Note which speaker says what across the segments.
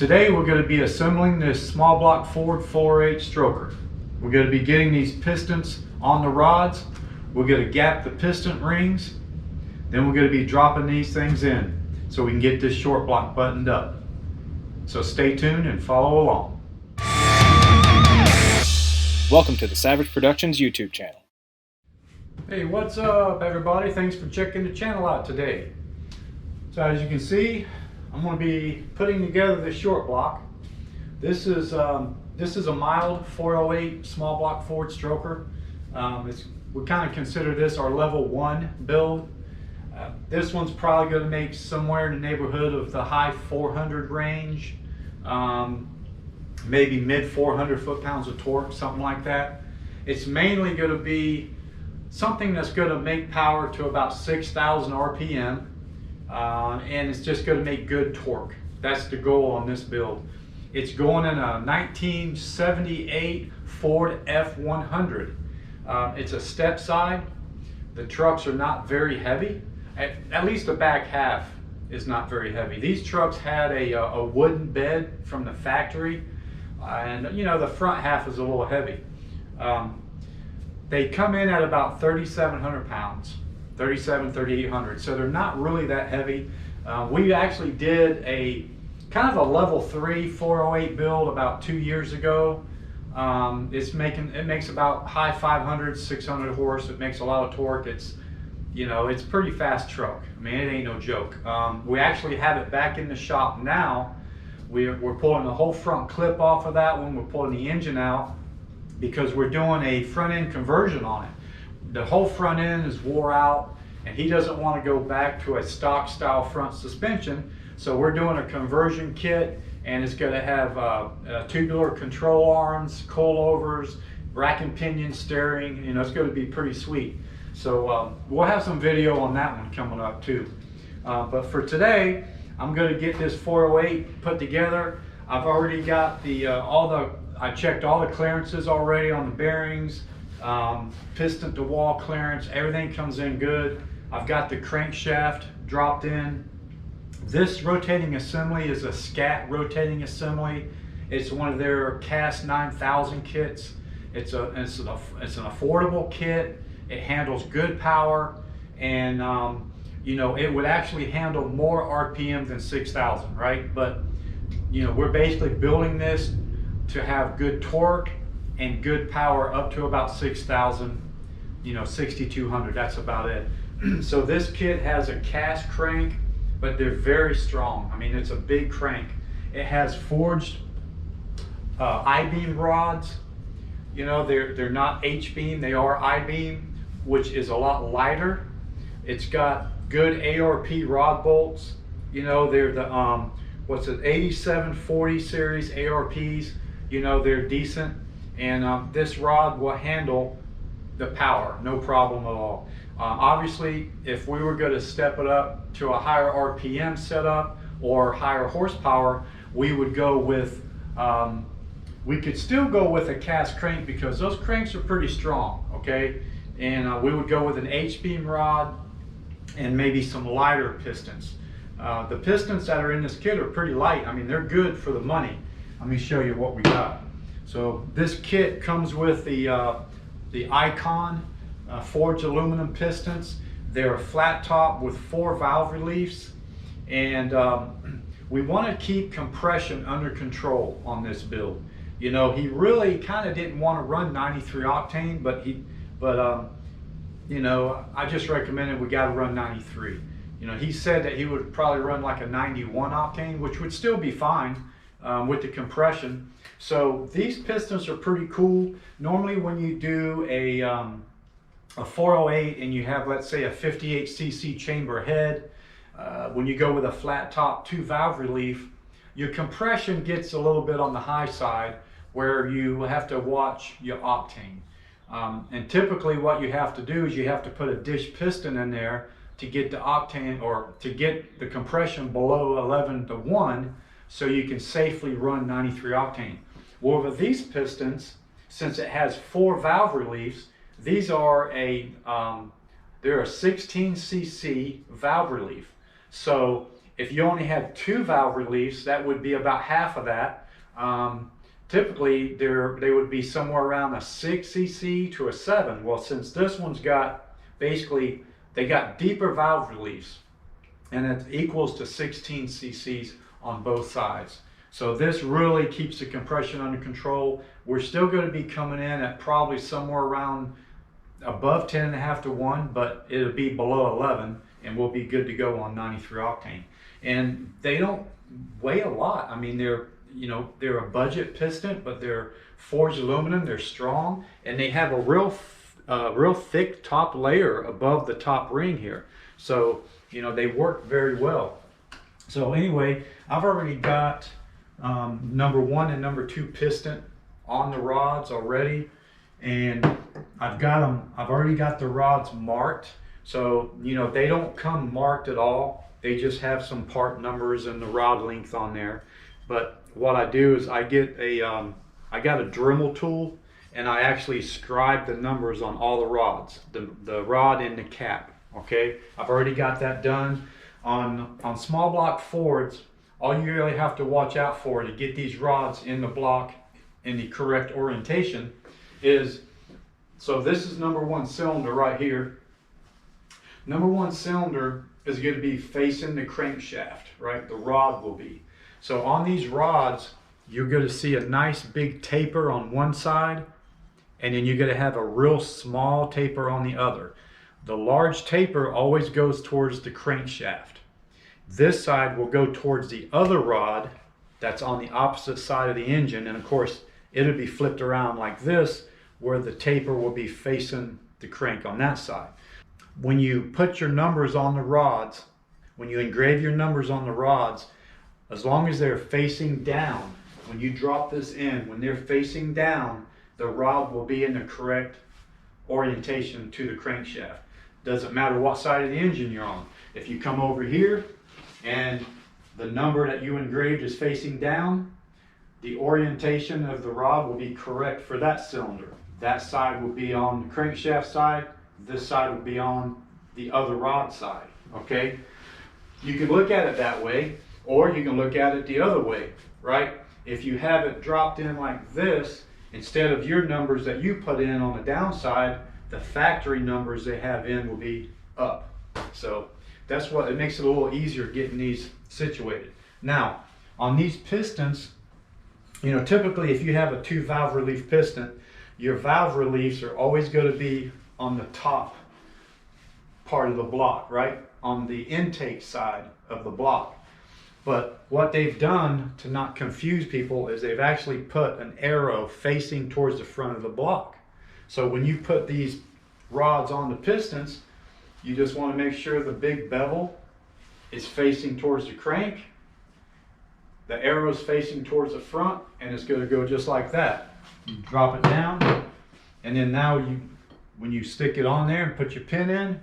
Speaker 1: Today we're going to be assembling this small block Ford 4/8 stroker. We're going to be getting these pistons on the rods. We're going to gap the piston rings. Then we're going to be dropping these things in so we can get this short block buttoned up. So stay tuned and follow along.
Speaker 2: Welcome to the Savage Productions YouTube channel.
Speaker 1: Hey, what's up everybody? Thanks for checking the channel out today. So as you can see, I'm going to be putting together this short block. This is a mild 408 small block Ford stroker. We kind of consider this our level 1 build. This one's probably going to make somewhere in the neighborhood of the high 400 range, maybe mid 400 foot-pounds of torque, something like that. It's mainly going to be something that's going to make power to about 6,000 RPM. And it's just going to make good torque. That's the goal on this build. It's going in a 1978 Ford F100. It's a step side. The trucks are not very heavy. At least the back half is not very heavy. These trucks had a wooden bed from the factory, and you know, the front half is a little heavy. They come in at about 3,700 pounds. 3,800, so they're not really that heavy. We actually did a kind of a level 3 408 build about 2 years ago. It makes about high 500, 600 horse. It makes a lot of torque. It's pretty fast truck. I mean, it ain't no joke. We actually have it back in the shop now. We're pulling the whole front clip off of that one. We're pulling the engine out because we're doing a front end conversion on it. The whole front end is wore out and he doesn't want to go back to a stock style front suspension. So we're doing a conversion kit, and it's going to have tubular control arms, coilovers, rack and pinion steering. You know, it's going to be pretty sweet. So we'll have some video on that one coming up too. But for today, I'm going to get this 408 put together. I've already got I checked all the clearances already on the bearings. Piston to wall clearance, everything comes in good. I've got the crankshaft dropped in. This rotating assembly is a SCAT rotating assembly. It's one of their CAST 9000 kits. It's an affordable kit. It handles good power, and it would actually handle more RPM than 6,000, right? But we're basically building this to have good torque and good power up to about 6,000, 6,200, that's about it. So this kit has a cast crank, but they're very strong. I mean, it's a big crank. It has forged I-beam rods. They're not H-beam, they are I-beam, which is a lot lighter. It's got good ARP rod bolts. They're the 8740 series ARPs. They're decent. And this rod will handle the power, no problem at all. Obviously, if we were going to step it up to a higher RPM setup or higher horsepower, we would go with, we could still go with a cast crank because those cranks are pretty strong, okay? And we would go with an H-beam rod and maybe some lighter pistons. The pistons that are in this kit are pretty light. I mean, they're good for the money. Let me show you what we got. So this kit comes with the Icon forged aluminum pistons. They're a flat top with 4 valve reliefs, and we want to keep compression under control on this build. He really kind of didn't want to run 93 octane, but I just recommended we got to run 93. He said that he would probably run like a 91 octane, which would still be fine with the compression. So these pistons are pretty cool. Normally when you do a 408 and you have, let's say, a 58cc chamber head, when you go with a flat top 2 valve relief, your compression gets a little bit on the high side where you have to watch your octane. And typically what you have to do is you have to put a dish piston in there to get the octane, or to get the compression below 11 to 1, so you can safely run 93 octane. Well, with these pistons, since it has 4 valve reliefs, these are they're a 16cc valve relief. So If you only have 2 valve reliefs, that would be about half of that. Typically, they would be somewhere around a 6 cc to a 7. Well, since this one's got, basically, they got deeper valve reliefs, and it equals to 16 cc's on both sides. So this really keeps the compression under control. We're still going to be coming in at probably somewhere around above 10.5 to 1, but it'll be below 11, and we'll be good to go on 93 octane. And they don't weigh a lot. I mean, they're a budget piston, but they're forged aluminum. They're strong, and they have a real thick top layer above the top ring here. So they work very well. So anyway, I've already got number 1 and number 2 piston on the rods already, and I've already got the rods marked. So they don't come marked at all. They just have some part numbers and the rod length on there. But what I do is I got a Dremel tool, and I actually scribe the numbers on all the rods, the rod and the cap. Okay, I've already got that done. On small block Fords, all you really have to watch out for to get these rods in the block in the correct orientation is, so this is number 1 cylinder right here. Number 1 cylinder is going to be facing the crankshaft, right? The rod will be. So on these rods, you're going to see a nice big taper on one side, and then you're going to have a real small taper on the other. The large taper always goes towards the crankshaft. This side will go towards the other rod that's on the opposite side of the engine, and of course it'll be flipped around like this, where the taper will be facing the crank on that side. When you put your numbers on the rods, when you engrave your numbers on the rods, as long as they're facing down, when you drop this in, when they're facing down, the rod will be in the correct orientation to the crankshaft. Doesn't matter what side of the engine you're on. If you come over here and the number that you engraved is facing down, the orientation of the rod will be correct for that cylinder. That side will be on the crankshaft side, this side will be on the other rod side, okay? You can look at it that way, or you can look at it the other way, right? If you have it dropped in like this, instead of your numbers that you put in on the downside, the factory numbers they have in will be up. So that's what it makes it a little easier getting these situated. Now, on these pistons, typically if you have a 2 valve relief piston, your valve reliefs are always going to be on the top part of the block, right? On the intake side of the block. But what they've done to not confuse people is they've actually put an arrow facing towards the front of the block. So when you put these rods on the pistons, you just want to make sure the big bevel is facing towards the crank, the arrow is facing towards the front, and it's going to go just like that. You drop it down, and then now when you stick it on there and put your pin in,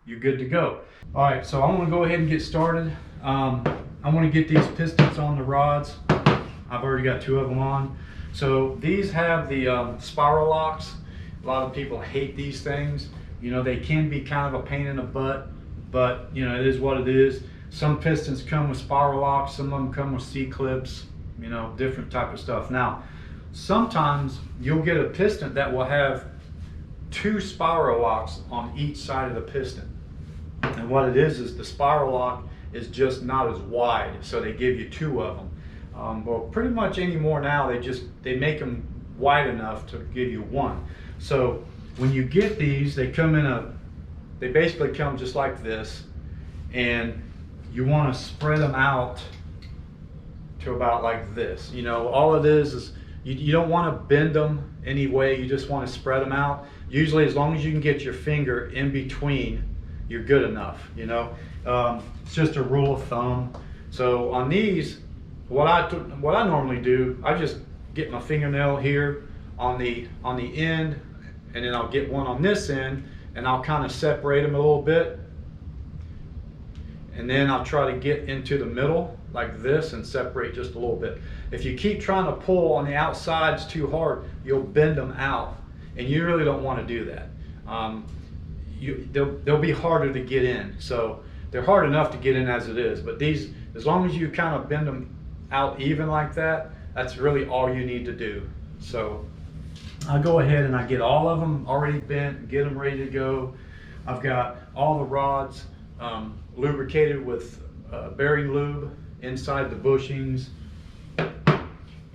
Speaker 1: you're good to go. All right, so I'm going to go ahead and get started. I want to get these pistons on the rods. I've already got 2 of them on. So these have the spiral locks. A lot of people hate these things. They can be kind of a pain in the butt, but it is what it is. Some pistons come with spiral locks, some of them come with C-clips, different type of stuff. Now, sometimes you'll get a piston that will have 2 spiral locks on each side of the piston. And what it is the spiral lock is just not as wide, so they give you 2 of them. Well, pretty much anymore now, they make them wide enough to give you 1. So when you get these, they basically come just like this, and you want to spread them out to about like this. All it is you don't want to bend them any way, you just want to spread them out. Usually as long as you can get your finger in between, you're good enough. It's just a rule of thumb. So on these, what I normally do, I just get my fingernail here on the end, and then I'll get one on this end, and I'll kind of separate them a little bit, and then I'll try to get into the middle like this and separate just a little bit. If you keep trying to pull on the outsides too hard, you'll bend them out, and you really don't want to do that. They'll be harder to get in. So they're hard enough to get in as it is, but these, as long as you kind of bend them out even like that, that's really all you need to do. So I go ahead and I get all of them already bent, get them ready to go. I've got all the rods lubricated with bearing lube inside the bushings.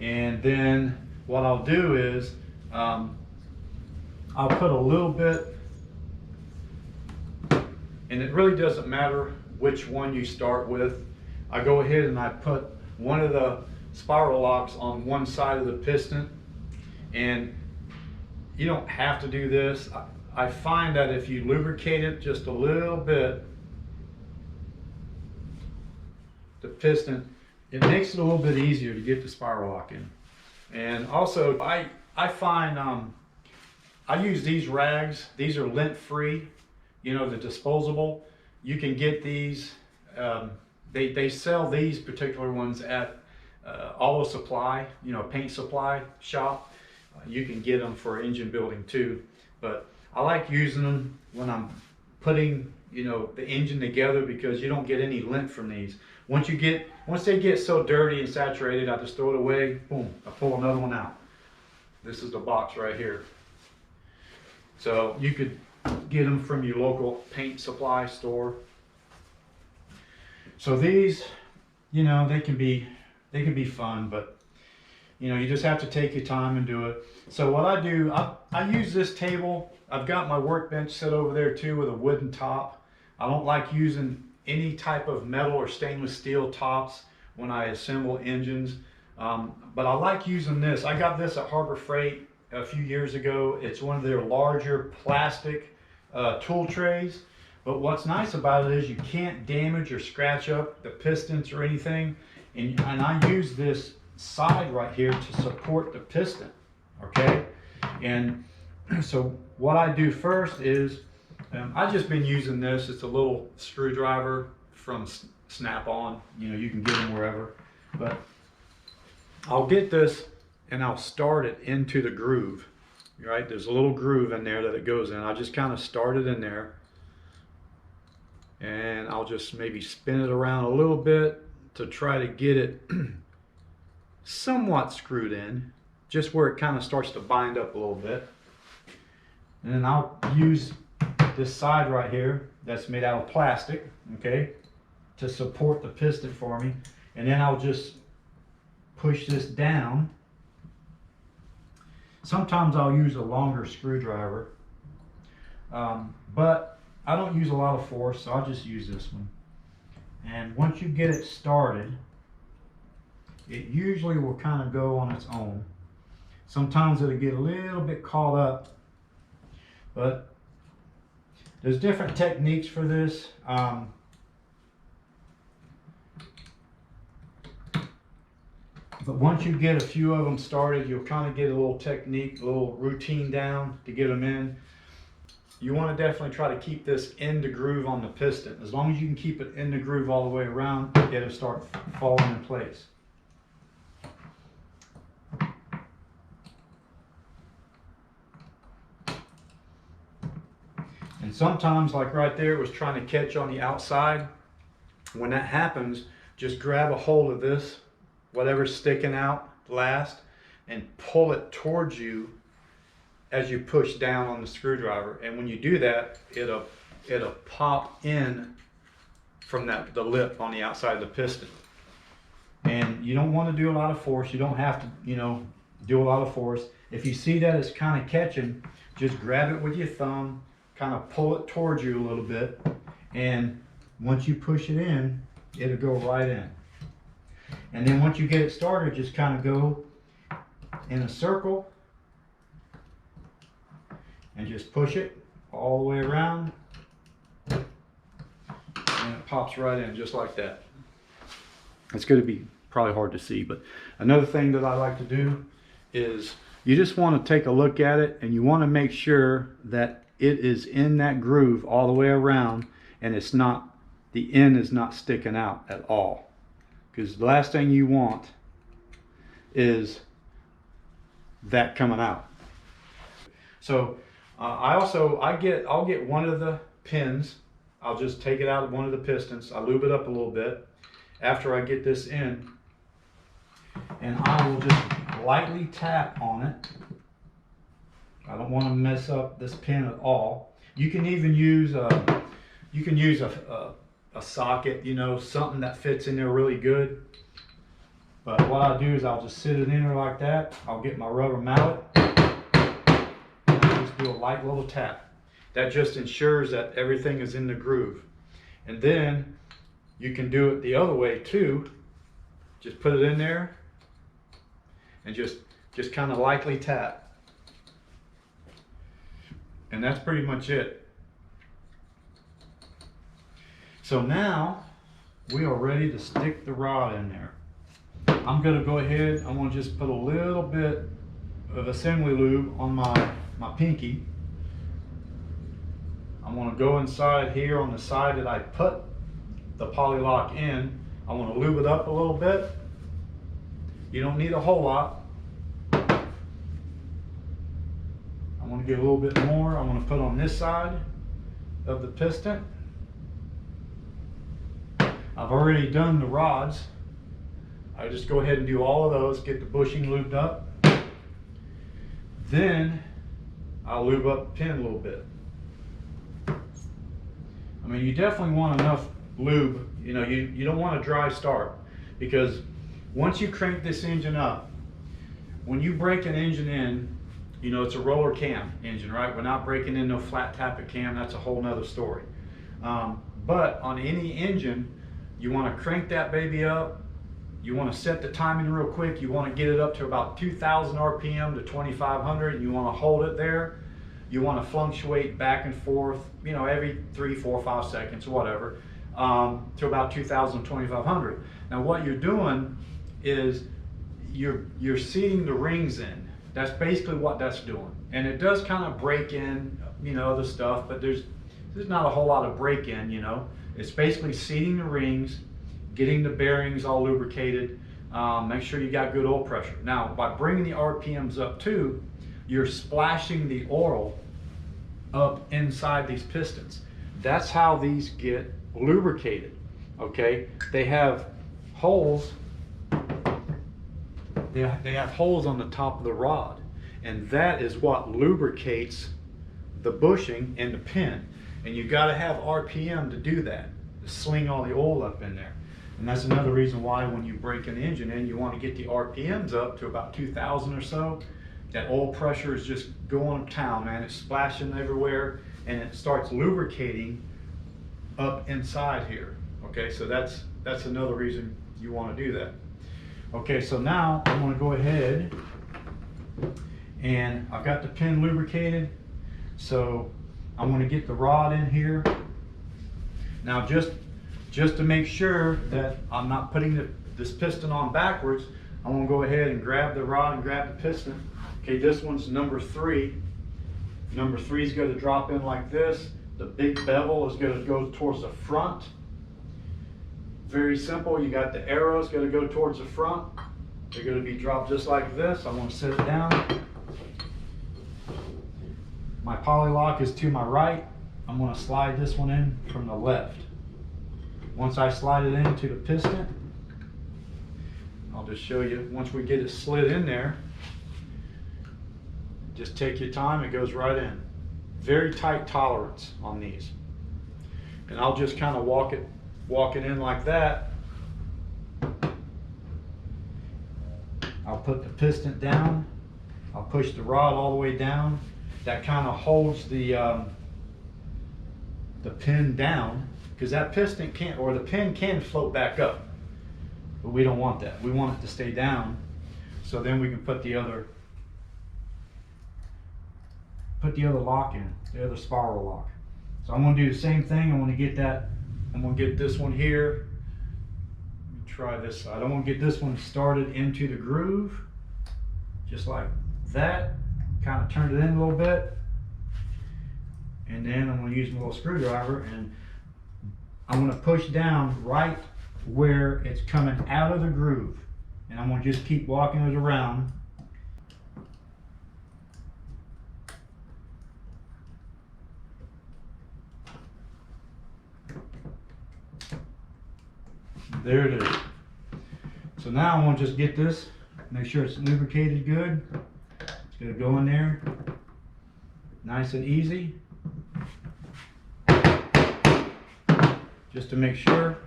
Speaker 1: And then what I'll do is I'll put a little bit, and it really doesn't matter which one you start with. I go ahead and I put one of the spiral locks on one side of the piston, and you don't have to do this. I find that if you lubricate it just a little bit, the piston, it makes it a little bit easier to get the spiral lock in. And also I find I use these rags. These are lint free, you know, the disposable. You can get these, they sell these particular ones at auto supply, you know, paint supply shop. You can get them for engine building too, but I like using them when I'm putting, you know, the engine together, because you don't get any lint from these. Once they get so dirty and saturated, I just throw it away. Boom, I pull another one out. This is the box right here. So you could get them from your local paint supply store. So these, you know, they can be fun, but you know, you just have to take your time and do it. So what I do, I use this table. I've got my workbench set over there too with a wooden top. I don't like using any type of metal or stainless steel tops when I assemble engines, but I like using this. I got this at Harbor Freight a few years ago. It's one of their larger plastic tool trays, but what's nice about it is you can't damage or scratch up the pistons or anything, and I use this side right here to support the piston, okay? And so what I do first is I've just been using this. It's a little screwdriver from Snap-on. You know, you can get them wherever. But I'll get this and I'll start it into the groove. Right? There's a little groove in there that it goes in. I just kind of start it in there. And I'll just maybe spin it around a little bit to try to get it somewhat screwed in, just where it kind of starts to bind up a little bit. And then I'll use this side right here that's made out of plastic, okay, to support the piston for me. And then I'll just push this down. Sometimes I'll use a longer screwdriver, but I don't use a lot of force, so I'll just use this one. And once you get it started, it usually will kind of go on its own. Sometimes it'll get a little bit caught up, but there's different techniques for this. But once you get a few of them started, you'll kind of get a little technique, a little routine down to get them in. You want to definitely try to keep this in the groove on the piston. As long as you can keep it in the groove all the way around, it'll start falling in place. And sometimes, like right there, it was trying to catch on the outside. When that happens, just grab a hold of this, whatever's sticking out last, and pull it towards you as you push down on the screwdriver. And when you do that, it'll pop in from the lip on the outside of the piston. And you don't want to do a lot of force. You don't have to, you know, do a lot of force. If you see that it's kind of catching, just grab it with your thumb, kind of pull it towards you a little bit, and once you push it in, it'll go right in. And then once you get it started, just kind of go in a circle and just push it all the way around, and it pops right in just like that. It's going to be probably hard to see, but another thing that I like to do is you just want to take a look at it, and you want to make sure that it is in that groove all the way around, and it's not, the end is not sticking out at all, because the last thing you want is that coming out. So I'll get one of the pins. I'll just take it out of one of the pistons. I lube it up a little bit after I get this in, and I will just lightly tap on it. I don't want to mess up this pin at all. You can even use a socket, you know, something that fits in there really good. But what I'll do is I'll just sit it in there like that. I'll get my rubber mallet and I'll just do a light little tap. That just ensures that everything is in the groove. And then you can do it the other way too. Just put it in there and just kind of lightly tap. And that's pretty much it. So now we are ready to stick the rod in there. I'm going to go ahead, I'm going to just put a little bit of assembly lube on my pinky. I'm going to go inside here on the side that I put the poly lock in. I want to lube it up a little bit. You don't need a whole lot. I want to get a little bit more. I'm going to put on this side of the piston. I've already done the rods. I just go ahead and do all of those, get the bushing lubed up. Then I'll lube up the pin a little bit. I mean, you definitely want enough lube. You know, you don't want a dry start, because once you crank this engine up, when you break an engine in, you know, it's a roller cam engine, right? We're not breaking in no flat tappet cam. That's a whole nother story. But on any engine, you want to crank that baby up. You want to set the timing real quick. You want to get it up to about 2,000 RPM to 2,500. You want to hold it there. You want to fluctuate back and forth, you know, every 3, 4, 5 seconds, whatever, to about 2,000, 2,500. Now what you're doing is you're seating the rings in. That's basically what that's doing. And it does kind of break in, you know, the stuff, but there's not a whole lot of break in, you know. It's basically seating the rings, getting the bearings all lubricated, make sure you got good oil pressure. Now, by bringing the RPMs up too, you're splashing the oil up inside these pistons. That's how these get lubricated, okay? They have holes, they have holes on the top of the rod, and that is what lubricates the bushing and the pin. And you gotta have RPM to do that, to sling all the oil up in there. And that's another reason why when you break an engine in, you want to get the RPMs up to about 2,000 or so. That oil pressure is just going to town, man. It's splashing everywhere, and it starts lubricating up inside here. Okay, so that's another reason you want to do that. Okay, so now I'm going to go ahead, and I've got the pin lubricated, so I'm going to get the rod in here. Now just to make sure that I'm not putting this piston on backwards, I'm going to go ahead and grab the rod and grab the piston. Okay, this one's number 3. Number 3 is going to drop in like this. The big bevel is going to go towards the front. Very simple. You got the arrows going to go towards the front. They're going to be dropped just like this. I'm going to set it down. My poly lock is to my right. I'm going to slide this one in from the left. Once I slide it into the piston, I'll just show you, once we get it slid in there, just take your time, it goes right in. Very tight tolerance on these. And I'll just kind of walk it in like that. I'll put the piston down. I'll push the rod all the way down. That kind of holds the pin down, because that piston can't, or the pin can float back up, but we don't want that. We want it to stay down, so then we can put the other lock in, the other spiral lock. So I'm going to do the same thing. I'm going to get that. I'm going to get this one here. Let me try this side. I'm going to get this one started into the groove, just like that. Kind of turn it in a little bit, and then I'm going to use my little screwdriver, and I'm going to push down right where it's coming out of the groove, and I'm going to just keep walking it around. There it is. So now I'm gonna just get this, make sure it's lubricated good. It's gonna go in there, nice and easy. Just to make sure.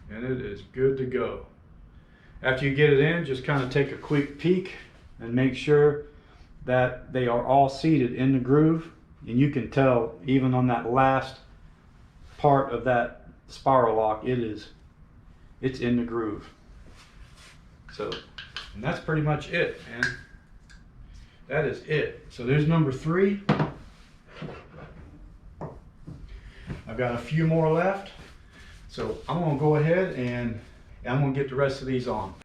Speaker 1: And it is good to go. After you get it in, just kind of take a quick peek and make sure that they are all seated in the groove. And you can tell even on that last part of that spiral lock, it's in the groove. So, and that's pretty much it, man. That is it. So there's number 3. I've got a few more left. So I'm gonna go ahead and I'm gonna get the rest of these on.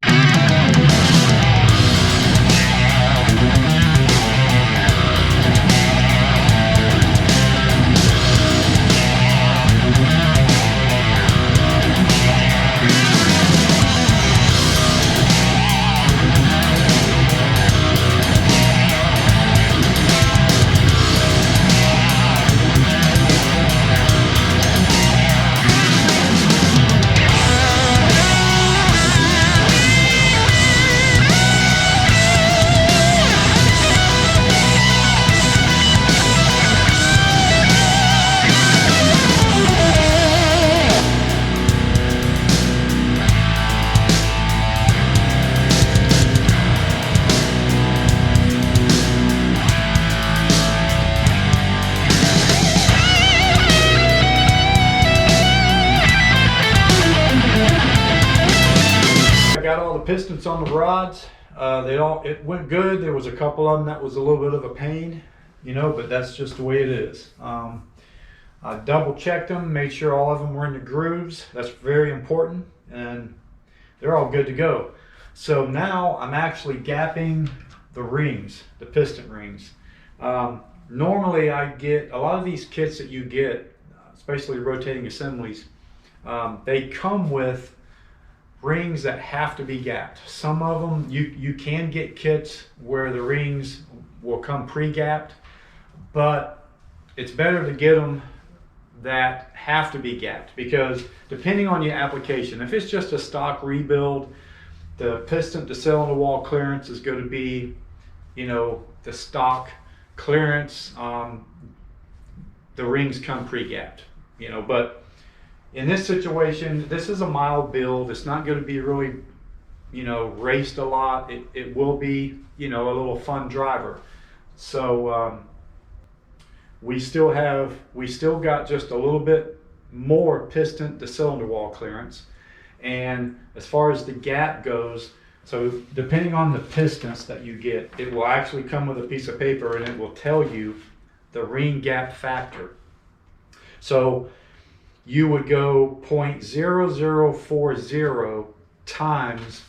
Speaker 1: Got all the pistons on the rods. It went good. There was a couple of them that was a little bit of a pain, you know, but that's just the way it is. I double checked them, made sure all of them were in the grooves. That's very important, and they're all good to go. So now I'm actually gapping the rings, the piston rings. Normally I get a lot of these kits that you get, especially rotating assemblies, they come with rings that have to be gapped. Some of them you can get kits where the rings will come pre-gapped, but it's better to get them that have to be gapped, because depending on your application, if it's just a stock rebuild, the piston to cylinder wall clearance is going to be, you know, the stock clearance. The rings come pre-gapped, you know, but in this situation, this is a mild build. It's not going to be really, you know, raced a lot. It will be, you know, a little fun driver. So we still got just a little bit more piston to cylinder wall clearance. And as far as the gap goes, so depending on the pistons that you get, it will actually come with a piece of paper and it will tell you the ring gap factor. So you would go 0.0040 times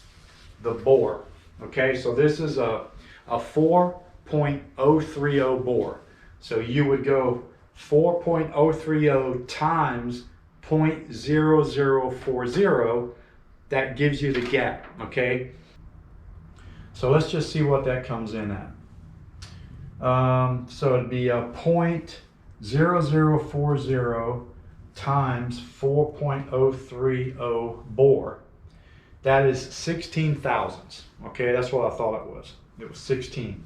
Speaker 1: the bore. Okay, so this is a 4.030 bore. So you would go 4.030 times 0.0040. That gives you the gap. Okay, so let's just see what that comes in at. So it'd be a 0.0040 times 4.030 bore. That is 16 thousandths. Okay, that's what I thought it was. It was 16.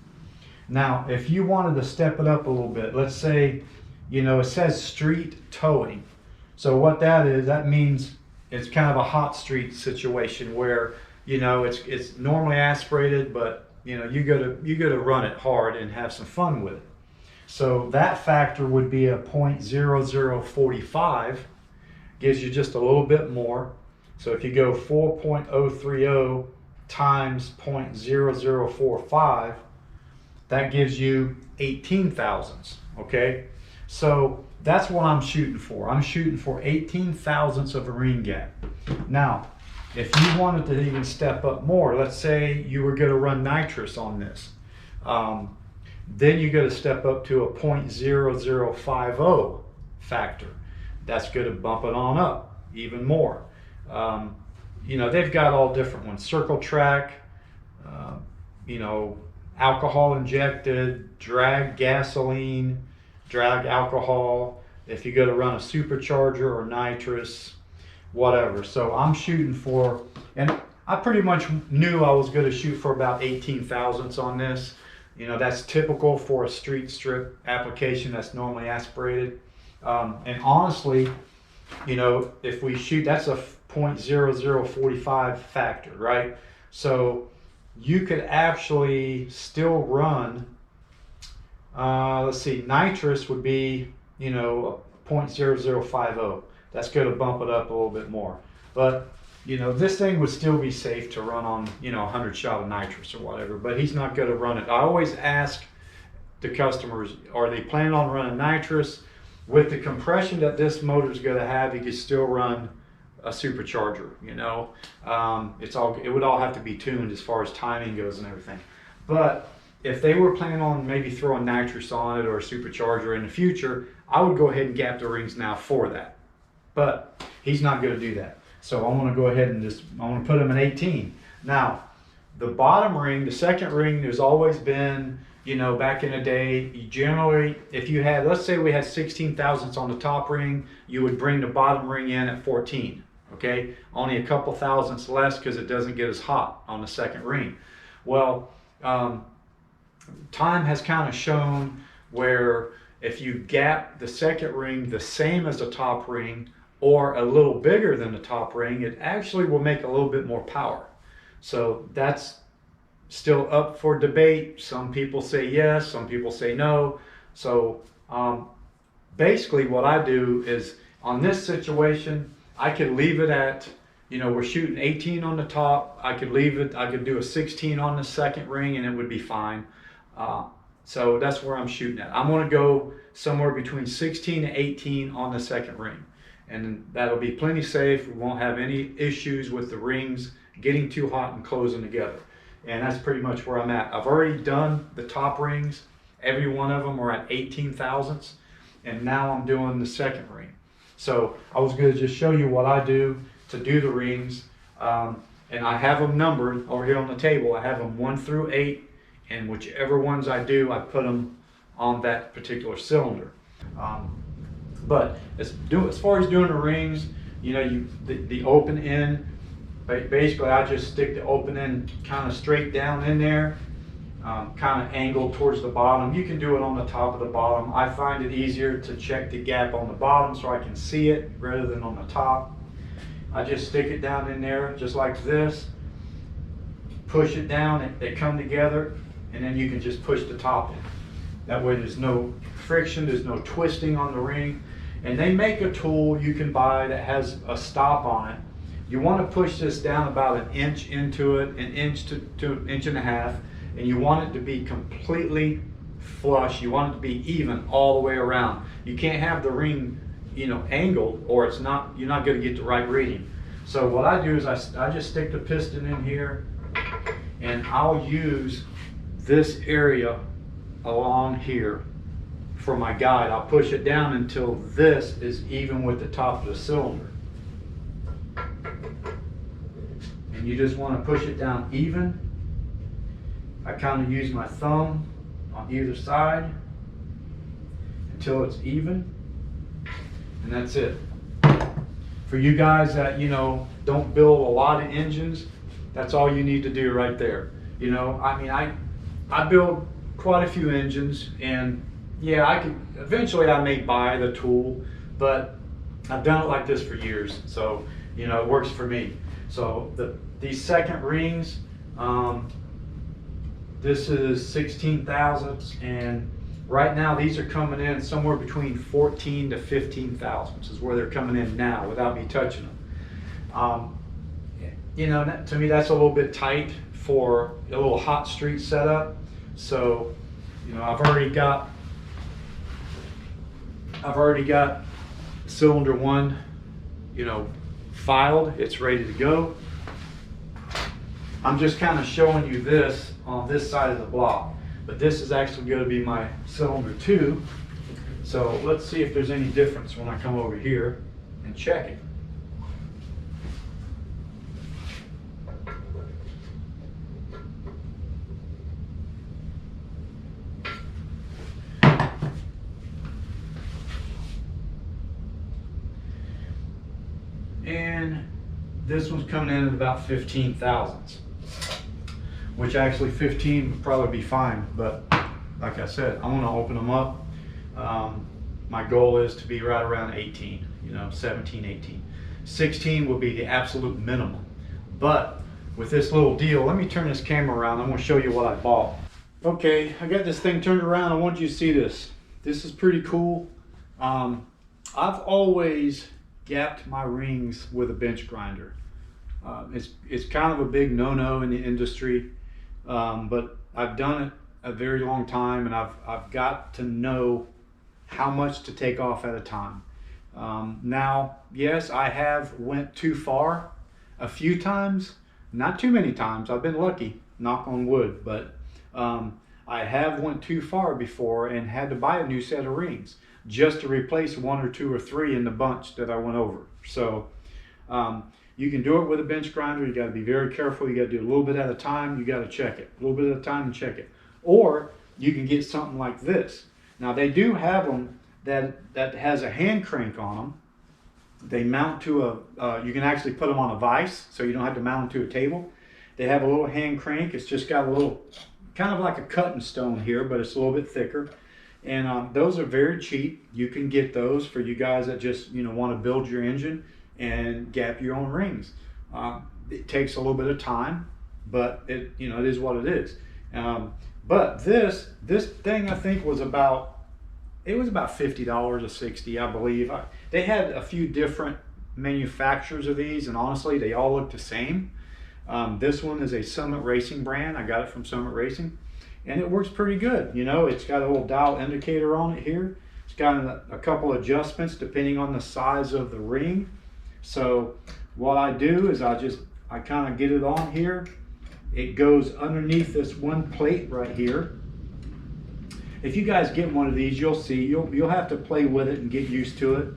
Speaker 1: Now, if you wanted to step it up a little bit, let's say, you know, it says street towing. So what that is, that means it's kind of a hot street situation where, you know, it's normally aspirated, but you know, you gotta run it hard and have some fun with it. So that factor would be a 0.0045, gives you just a little bit more. So if you go 4.030 times 0.0045, that gives you 18 thousandths, okay? So that's what I'm shooting for. I'm shooting for 18 thousandths of a ring gap. Now, if you wanted to even step up more, let's say you were gonna run nitrous on this, then you got to step up to a 0.0050 factor. That's going to bump it on up even more. You know, they've got all different ones. Circle track, you know, alcohol injected, drag gasoline, drag alcohol. If you go to run a supercharger or nitrous, whatever. So I'm shooting for, and I pretty much knew I was going to shoot for about 18 thousandths on this. You know, that's typical for a street strip application that's normally aspirated. And honestly, you know, if we shoot, that's a 0.0045 factor, right? So you could actually still run, let's see, nitrous would be, you know, 0.0050. That's going to bump it up a little bit more. But, you know, this thing would still be safe to run on, you know, 100 shot of nitrous or whatever, but he's not going to run it. I always ask the customers, are they planning on running nitrous? With the compression that this motor is going to have, you could still run a supercharger, you know. It would all have to be tuned as far as timing goes and everything. But if they were planning on maybe throwing nitrous on it or a supercharger in the future, I would go ahead and gap the rings now for that. But he's not going to do that. So I want to go ahead and I want to put him in 18. Now, the bottom ring, the second ring, there's always been, you know, back in the day, you generally, if you had, let's say we had 16 thousandths on the top ring, you would bring the bottom ring in at 14, okay? Only a couple thousandths less because it doesn't get as hot on the second ring. Well, time has kind of shown where if you gap the second ring the same as the top ring or a little bigger than the top ring, it actually will make a little bit more power. So that's still up for debate. Some people say yes, some people say no. So basically what I do is, on this situation, I could leave it at, you know, we're shooting 18 on the top. I could leave it, I could do a 16 on the second ring and it would be fine. So that's where I'm shooting at. I'm gonna go somewhere between 16 and 18 on the second ring. And that'll be plenty safe. We won't have any issues with the rings getting too hot and closing together. And that's pretty much where I'm at. I've already done the top rings. Every one of them are at 18 thousandths. And now I'm doing the second ring. So I was going to just show you what I do to do the rings. And I have them numbered over here on the table. I have them 1 through 8. And whichever ones I do, I put them on that particular cylinder. But as far as doing the rings, you know, the open end, basically I just stick the open end kind of straight down in there, kind of angled towards the bottom. You can do it on the top of the bottom. I find it easier to check the gap on the bottom so I can see it rather than on the top. I just stick it down in there just like this, push it down, they come together, and then you can just push the top in. That way there's no friction, there's no twisting on the ring. And they make a tool you can buy that has a stop on it. You want to push this down about 1 inch into it, 1 inch to 1.5 inches, and you want it to be completely flush. You want it to be even all the way around. You can't have the ring, you know, angled, or it's not, you're not going to get the right reading. So what I do is I just stick the piston in here, and I'll use this area along here for my guide. I'll push it down until this is even with the top of the cylinder. And you just want to push it down even. I kind of use my thumb on either side until it's even, and that's it. For you guys that, you know, don't build a lot of engines, that's all you need to do right there. You know, I mean, I build quite a few engines, and yeah, I could eventually, I may buy the tool, but I've done it like this for years, so you know, it works for me. So these second rings, this is 16 thousandths, and right now these are coming in somewhere between 14 to 15 thousandths is where they're coming in now without me touching them. You know, to me that's a little bit tight for a little hot street setup. So, you know, I've already got cylinder 1, you know, filed. It's ready to go. I'm just kind of showing you this on this side of the block, but this is actually going to be my cylinder 2. So let's see if there's any difference when I come over here and check it. And This one's coming in at about 15 thousandths, which actually 15 would probably be fine, but like I said, I want to open them up. My goal is to be right around 18, 17, 18. 16 will be the absolute minimum. But with this little deal, let me turn this camera around. I'm going to show you what I bought. Okay, I got this thing turned around. I want you to see this. This is pretty cool. I've always gapped my rings with a bench grinder. It's kind of a big no-no in the industry, but I've done it a very long time, and I've got to know how much to take off at a time. Now, yes, I have went too far a few times, not too many times. I've been lucky, knock on wood, but I have went too far before and had to buy a new set of rings just to replace one or two or three in the bunch that I went over. So you can do it with a bench grinder. You got to be very careful. You got to do a little bit at a time. You got to check it a little bit at a time and check it. Or you can get something like this. Now they do have them that has a hand crank on them. They mount to you can actually put them on a vise, so you don't have to mount them to a table. They have a little hand crank. It's just got a little, kind of like a cutting stone here, but it's a little bit thicker. And those are very cheap. You can get those for you guys that just want to build your engine and gap your own rings. It takes a little bit of time, but it is what it is. But this thing I think was about $50 or 60, I believe. They had a few different manufacturers of these, and honestly, they all look the same. This one is a Summit Racing brand. I got it from Summit Racing, and it works pretty good. It's got a little dial indicator on it here. It's got a couple adjustments depending on the size of the ring. So what I do is I kind of get it on here. It goes underneath this one plate right here. If you guys get one of these, you'll see you'll have to play with it and get used to it.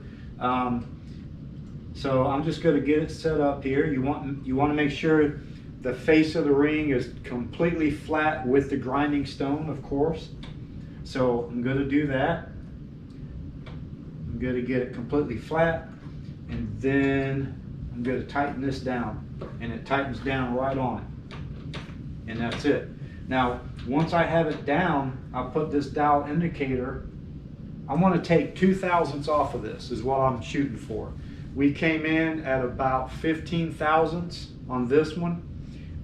Speaker 1: So I'm just going to get it set up here. You want to make sure the face of the ring is completely flat with the grinding stone, of course. So I'm going to do that. I'm going to get it completely flat, and then I'm going to tighten this down, and it tightens down right on it, and that's it. Now once I have it down, I'll put this dial indicator. I want to take 2 thousandths off of this is what I'm shooting for. We came in at about 15 thousandths on this one.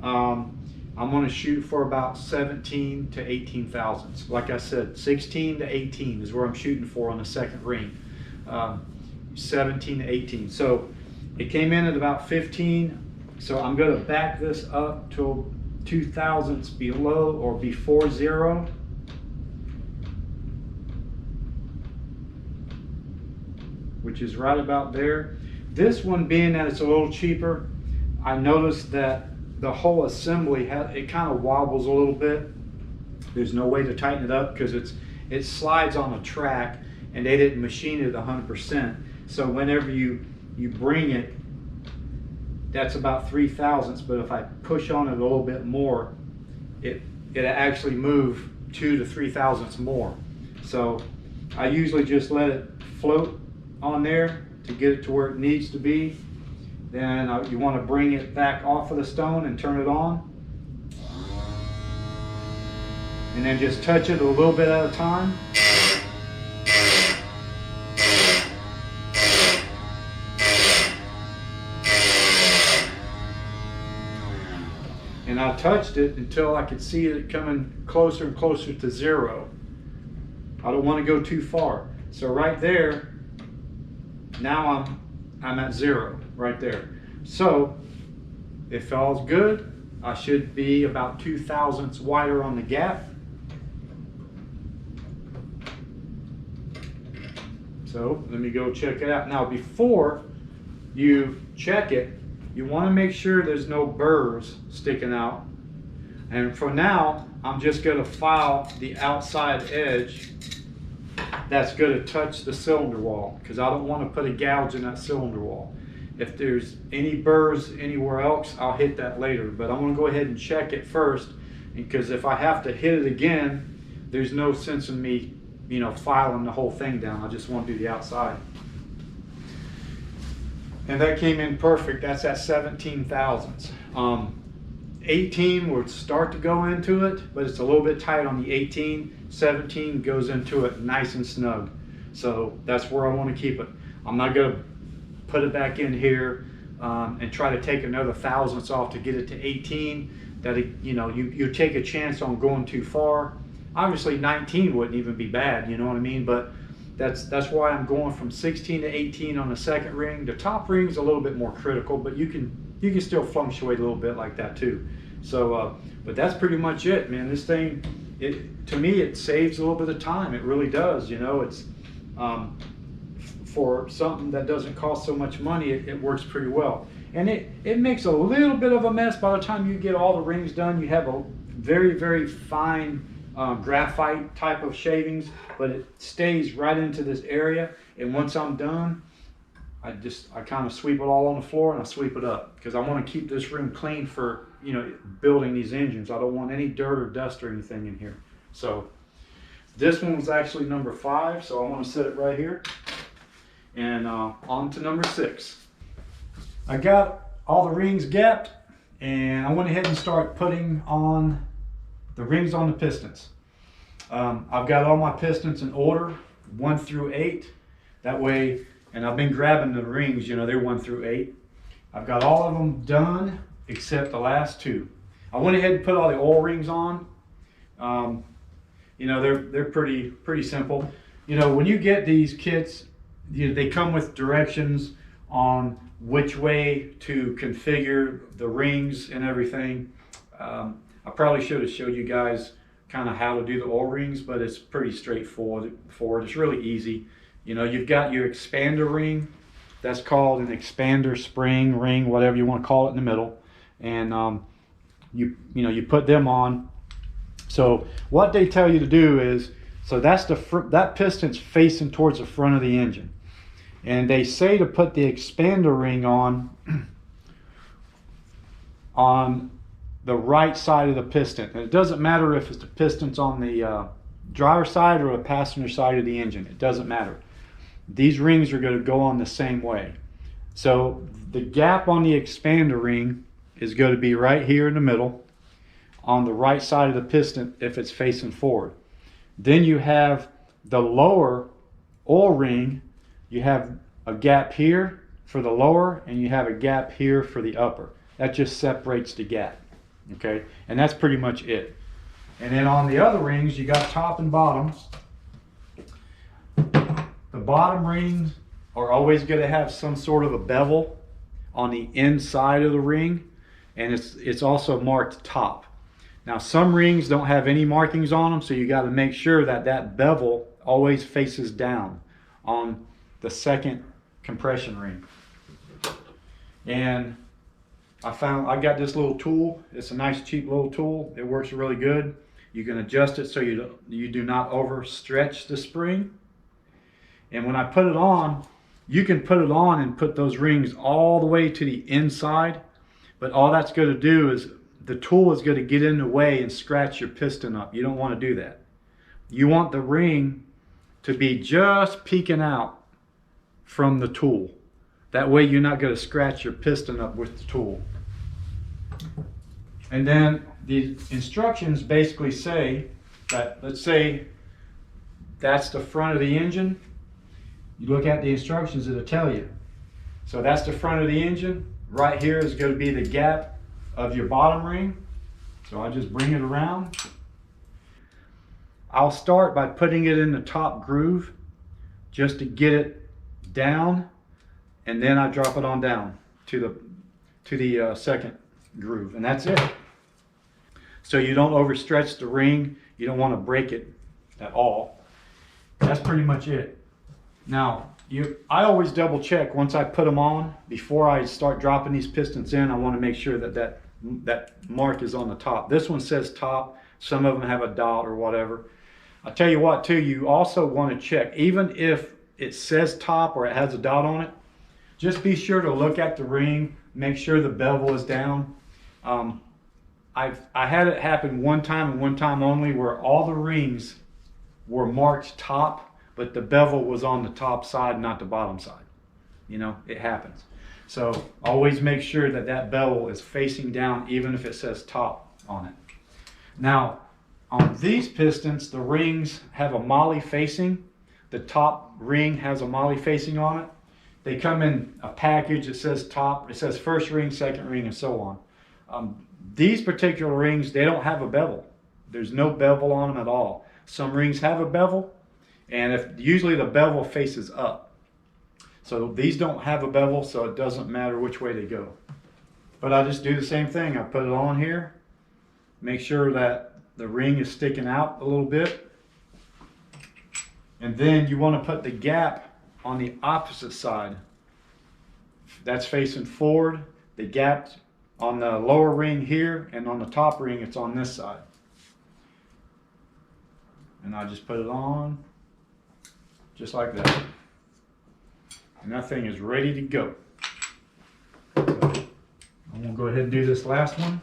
Speaker 1: I'm going to shoot for about 17 to 18 thousandths. Like I said, 16 to 18 is where I'm shooting for on the second ring. 17 to 18. So it came in at about 15. So I'm going to back this up to 2 thousandths below or before zero. Which is right about there. This one, being that it's a little cheaper, I noticed that the whole assembly it kind of wobbles a little bit. There's no way to tighten it up because it slides on a track, and they didn't machine it 100%. So whenever you bring it, that's about 3 thousandths. But if I push on it a little bit more, it actually move 2 to 3 thousandths more. So I usually just let it float on there to get it to where it needs to be. Then you want to bring it back off of the stone and turn it on, and then just touch it a little bit at a time. And I touched it until I could see it coming closer and closer to zero. I don't want to go too far. So right there, now I'm at zero right there. So if all's good, I should be about 2 thousandths wider on the gap. So let me go check it out. Now before you check it, you want to make sure there's no burrs sticking out. And for now, I'm just going to file the outside edge that's going to touch the cylinder wall, because I don't want to put a gouge in that cylinder wall. If there's any burrs anywhere else, I'll hit that later, but I'm going to go ahead and check it first, because if I have to hit it again, there's no sense in me filing the whole thing down. I just want to do the outside. And that came in perfect. That's at 17 thousandths. 18 would start to go into it, but it's a little bit tight on the 18. 17 goes into it nice and snug. So that's where I want to keep it. I'm not going to put it back in here and try to take another thousandths off to get it to 18. That you take a chance on going too far. Obviously 19 wouldn't even be bad, you know what I mean? But that's why I'm going from 16 to 18 on the second ring. The top ring is a little bit more critical, but you can still fluctuate a little bit like that too. So, but that's pretty much it, man. This thing, to me, it saves a little bit of time. It really does. You know, it's for something that doesn't cost so much money, it works pretty well. And it makes a little bit of a mess by the time you get all the rings done. You have a very, very fine graphite type of shavings, but it stays right into this area. And once I'm done, I kind of sweep it all on the floor and I sweep it up because I want to keep this room clean for, you know, building these engines. I don't want any dirt or dust or anything in here. So this one was actually number 5, so I want to set it right here. And on to number 6. I got all the rings gapped, and I went ahead and started putting on the rings on the pistons. I've got all my pistons in order, 1 through 8. That way, and I've been grabbing the rings, you know, they're 1 through 8. I've got all of them done except the last 2. I went ahead and put all the oil rings on. You know, they're pretty simple. You know, when you get these kits, they come with directions on which way to configure the rings and everything. I probably should have showed you guys kind of how to do the oil rings, but it's pretty straightforward. It's really easy. You know, you've got your expander ring. That's called an expander spring ring, whatever you want to call it, in the middle. And you put them on. So what they tell you to do is, so that's that piston's facing towards the front of the engine. And they say to put the expander ring on the right side of the piston. And it doesn't matter if it's the pistons on the driver's side or the passenger side of the engine. It doesn't matter. These rings are going to go on the same way. So the gap on the expander ring is going to be right here in the middle on the right side of the piston if it's facing forward. Then you have the lower oil ring. You have a gap here for the lower, and you have a gap here for the upper. That just separates the gap, okay? And that's pretty much it. And then on the other rings, you got top and bottom. The bottom rings are always going to have some sort of a bevel on the inside of the ring, and it's also marked top. Now, some rings don't have any markings on them, so you got to make sure that that bevel always faces down on the second compression ring. And I got this little tool. It's a nice cheap little tool. It works really good. You can adjust it so you do not overstretch the spring. And when I put it on, you can put it on and put those rings all the way to the inside, but all that's going to do is the tool is going to get in the way and scratch your piston up. You don't want to do that. You want the ring to be just peeking out from the tool. That way you're not going to scratch your piston up with the tool. And then the instructions basically say that, let's say that's the front of the engine. You look at the instructions, it'll tell you. So that's the front of the engine. Right here is going to be the gap of your bottom ring. So I just bring it around. I'll start by putting it in the top groove just to get it down, and then I drop it on down to the second groove, and that's it. So you don't overstretch the ring. You don't want to break it at all. That's pretty much it. Now, I always double check once I put them on. Before I start dropping these pistons in, I want to make sure that mark is on the top. This one says top. Some of them have a dot or whatever. I'll tell you what too, you also want to check, even if it says top or it has a dot on it, just be sure to look at the ring, make sure the bevel is down. I had it happen one time and one time only where all the rings were marked top, but the bevel was on the top side, not the bottom side. You know, it happens. So always make sure that that bevel is facing down, even if it says top on it. Now, on these pistons, the rings have a molly facing. The top ring has a molly facing on it. They come in a package. It says top, it says first ring, second ring, and so on. These particular rings, they don't have a bevel. There's no bevel on them at all. Some rings have a bevel, and usually the bevel faces up. So these don't have a bevel, so it doesn't matter which way they go. But I just do the same thing. I put it on here, make sure that the ring is sticking out a little bit. And then you want to put the gap on the opposite side. That's facing forward. The gap on the lower ring here, and on the top ring, it's on this side. And I just put it on, just like that. And that thing is ready to go. So I'm gonna go ahead and do this last one.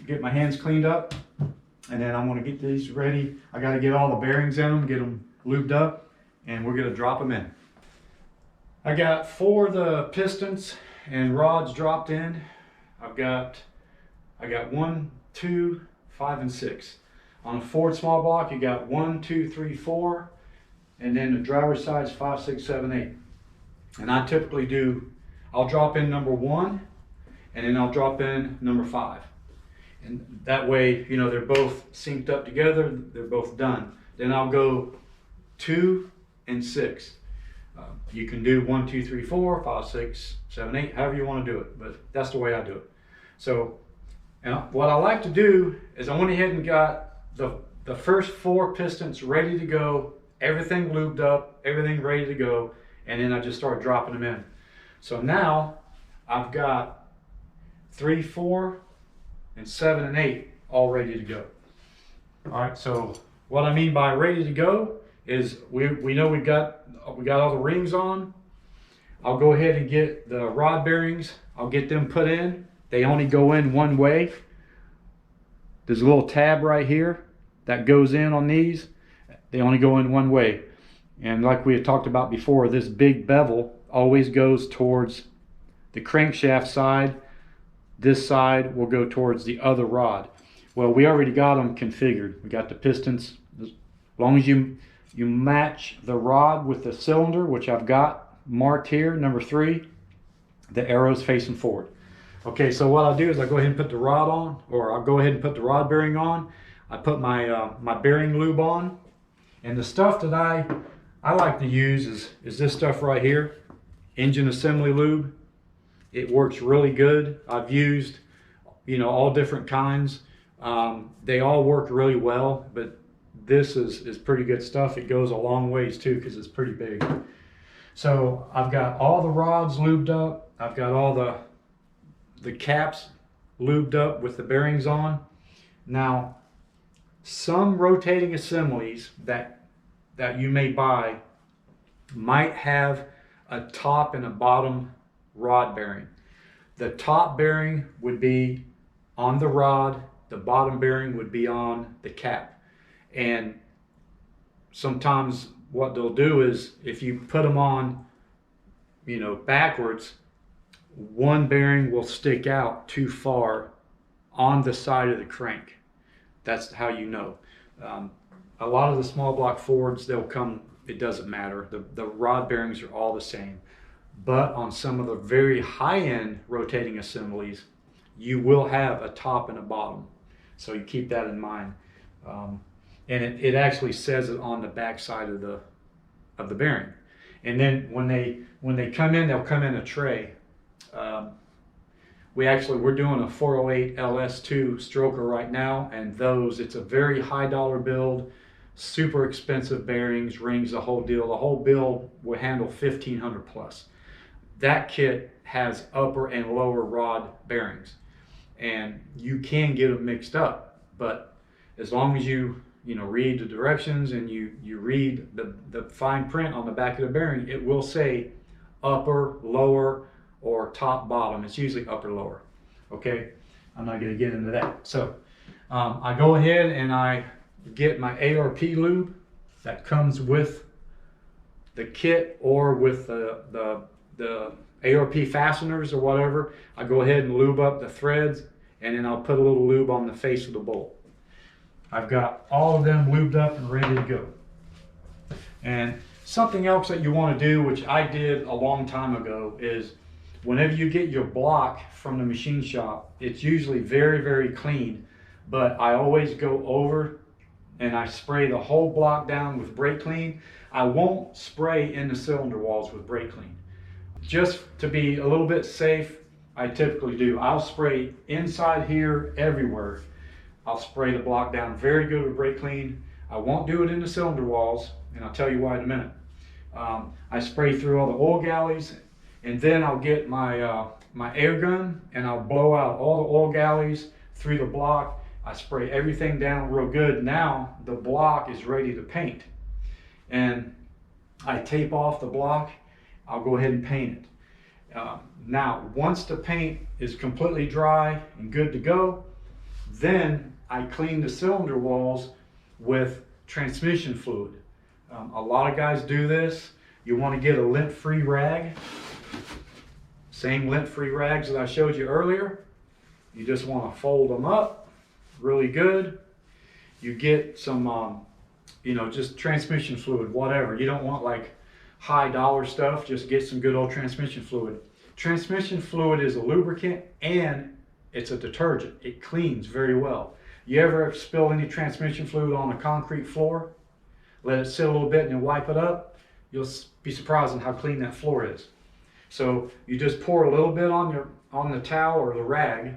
Speaker 1: Get my hands cleaned up, and then I'm gonna get these ready. I gotta get all the bearings in them, get them lubed up, and we're gonna drop them in. I got 4 of the pistons and rods dropped in. I got 1, 2, 5, and 6. On a Ford small block, you got 1, 2, 3, 4, and then the driver's side is 5, 6, 7, 8. And I typically I'll drop in number 1, and then I'll drop in number 5. And that way, you know, they're both synced up together, they're both done. Then I'll go 2 and 6. You can do 1, 2, 3, 4, 5, 6, 7, 8, however you want to do it, but that's the way I do it. So, and what I like to do is I went ahead and got the first 4 pistons ready to go, everything lubed up, everything ready to go, and then I just start dropping them in. So now I've got 3, 4, and 7 and 8 all ready to go. All right, so what I mean by ready to go is we know we got all the rings on. I'll go ahead and get the rod bearings. I'll get them put in. They only go in one way. There's a little tab right here that goes in on these. They only go in one way. And like we had talked about before, this big bevel always goes towards the crankshaft side. This side will go towards the other rod. Well, we already got them configured. We got the pistons. As long as you match the rod with the cylinder, which I've got marked here, number 3, the arrow's facing forward. Okay, so what I'll do is I'll go ahead and put the rod on, or I'll go ahead and put the rod bearing on. I put my my bearing lube on, and the stuff that I like to use is this stuff right here, engine assembly lube. It works really good. I've used, you know, all different kinds. They all work really well, but this is pretty good stuff. It goes a long ways too because it's pretty big. So I've got all the rods lubed up. I've got all the caps lubed up with the bearings on. Now, some rotating assemblies that you may buy might have a top and a bottom rod bearing. The top bearing would be on the rod, the bottom bearing would be on the cap. And sometimes what they'll do is if you put them on, you know, backwards, one bearing will stick out too far on the side of the crank. That's how you know. A lot of the small block Fords, they'll come, it doesn't matter. The rod bearings are all the same. But on some of the very high-end rotating assemblies, you will have a top and a bottom. So you keep that in mind. And it actually says it on the back side of the bearing. And then when they come in, they'll come in a tray. We're doing a 408 LS2 stroker right now, and it's a very high dollar build, super expensive bearings, rings, the whole deal. The whole build will handle 1,500 plus. That kit has upper and lower rod bearings, and you can get them mixed up, but as long as you read the directions and you read the fine print on the back of the bearing, it will say upper, lower, or top, bottom. It's usually upper, lower. Okay, I'm not going to get into that. So I go ahead and I get my ARP lube that comes with the kit or with the ARP fasteners or whatever, I go ahead and lube up the threads, and then I'll put a little lube on the face of the bolt. I've got all of them lubed up and ready to go. And something else that you want to do, which I did a long time ago, is whenever you get your block from the machine shop, it's usually very, very clean, but I always go over and I spray the whole block down with brake clean. I won't spray in the cylinder walls with brake clean. Just to be a little bit safe, I typically do. I'll spray inside here, everywhere. I'll spray the block down very good with brake clean. I won't do it in the cylinder walls, and I'll tell you why in a minute. I spray through all the oil galleys, and then I'll get my my air gun and I'll blow out all the oil galleys through the block. I spray everything down real good. Now the block is ready to paint, and I tape off the block. I'll go ahead and paint it. Now once the paint is completely dry and good to go, then I clean the cylinder walls with transmission fluid. A lot of guys do this. You want to get a lint-free rag. Same lint-free rags that I showed you earlier. You just want to fold them up really good. You get some, just transmission fluid, whatever. You don't want like high dollar stuff. Just get some good old transmission fluid. Transmission fluid is a lubricant and it's a detergent. It cleans very well. You ever spill any transmission fluid on a concrete floor? Let it sit a little bit and then wipe it up. You'll be surprised at how clean that floor is. So you just pour a little bit on the towel or the rag,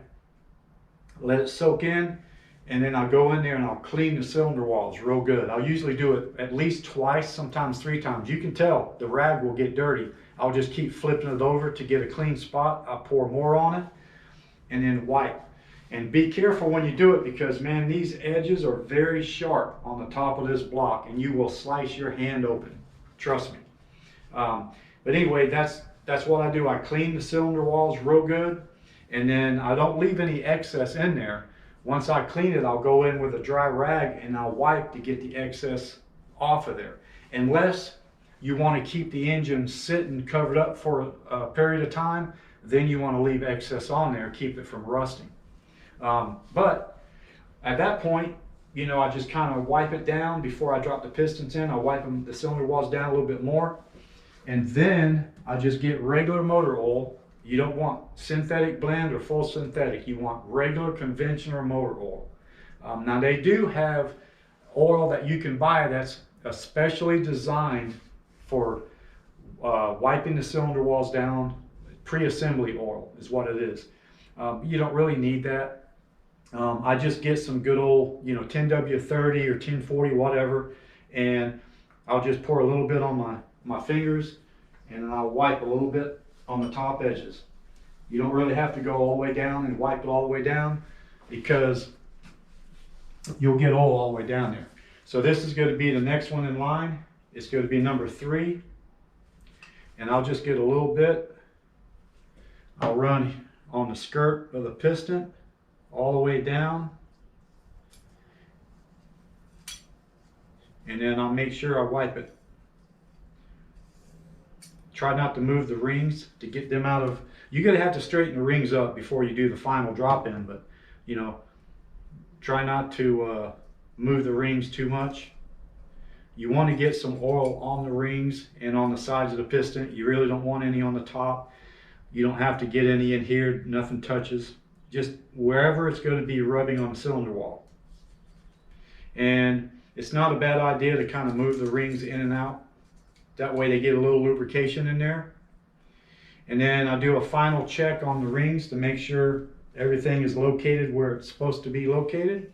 Speaker 1: let it soak in, and then I'll go in there and I'll clean the cylinder walls real good. I'll usually do it at least twice, sometimes 3 times. You can tell the rag will get dirty. I'll just keep flipping it over to get a clean spot. I'll pour more on it and then wipe. And be careful when you do it, because man, these edges are very sharp on the top of this block and you will slice your hand open. Trust me. But anyway, that's what I do. I clean the cylinder walls real good, and then I don't leave any excess in there. Once I clean it, I'll go in with a dry rag and I'll wipe to get the excess off of there. Unless you want to keep the engine sitting covered up for a period of time, then you want to leave excess on there, keep it from rusting. But at that point, I just kind of wipe it down before I drop the pistons in. I'll wipe the cylinder walls down a little bit more, and then I just get regular motor oil. You don't want synthetic blend or full synthetic. You want regular conventional motor oil. Now they do have oil that you can buy that's especially designed for wiping the cylinder walls down. Pre-assembly oil is what it is. You don't really need that. I just get some good old 10W30 or 1040, whatever, and I'll just pour a little bit on my fingers, and then I'll wipe a little bit on the top edges. You don't really have to go all the way down and wipe it all the way down, because you'll get oil all the way down there. So this is going to be the next one in line. It's going to be number 3, and I'll just get a little bit. I'll run on the skirt of the piston all the way down, and then I'll make sure I wipe it. Try not to move the rings to get them out of, you're going to have to straighten the rings up before you do the final drop in, but try not to move the rings too much. You want to get some oil on the rings and on the sides of the piston. You really don't want any on the top. You don't have to get any in here, nothing touches. Just wherever it's going to be rubbing on the cylinder wall. And it's not a bad idea to kind of move the rings in and out. That way they get a little lubrication in there. And then I do a final check on the rings to make sure everything is located where it's supposed to be located.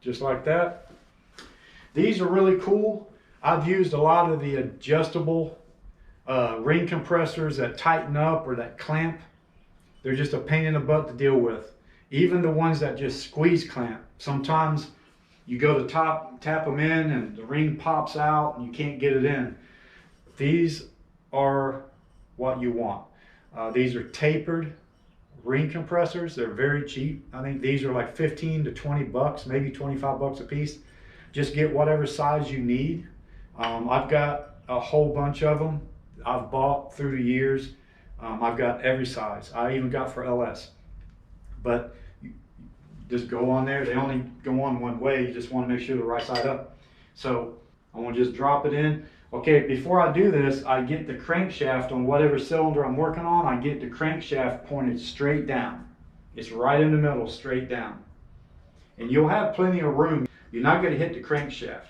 Speaker 1: Just like that. These are really cool. I've used a lot of the adjustable ring compressors that tighten up or that clamp. They're just a pain in the butt to deal with. Even the ones that just squeeze clamp. Sometimes you go to tap them in and the ring pops out and you can't get it in. These are what you want. These are tapered ring compressors. They're very cheap. I think these are like 15 to 20 bucks, maybe 25 bucks a piece. Just get whatever size you need I've got a whole bunch of them I've bought through the years. I've got every size. I even got for LS. But you just go on there. They only go on one way. You just want to make sure the right side up. So I want to just drop it in. Okay, before I do this, I get the crankshaft on whatever cylinder I'm working on. I get the crankshaft pointed straight down. It's right in the middle, straight down. And you'll have plenty of room. You're not going to hit the crankshaft.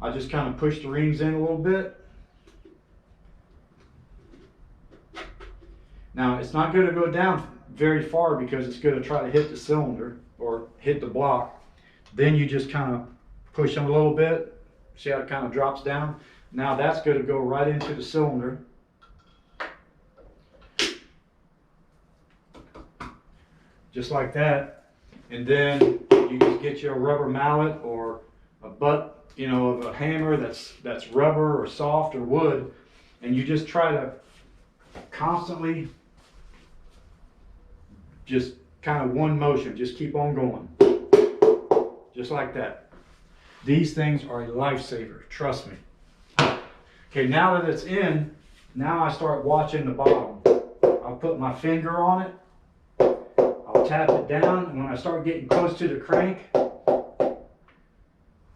Speaker 1: I just kind of push the rings in a little bit. Now, it's not going to go down very far because it's going to try to hit the cylinder or hit the block. Then you just kind of push them a little bit. See how it kind of drops down? Now that's going to go right into the cylinder. Just like that. And then you just get your rubber mallet or a butt, you know, of a hammer that's rubber or soft or wood. And you just try to constantly just kind of one motion. Just keep on going. Just like that. These things are a lifesaver, trust me. Okay, now that it's in, now I start watching the bottom. I'll put my finger on it. I'll tap it down, and when I start getting close to the crank,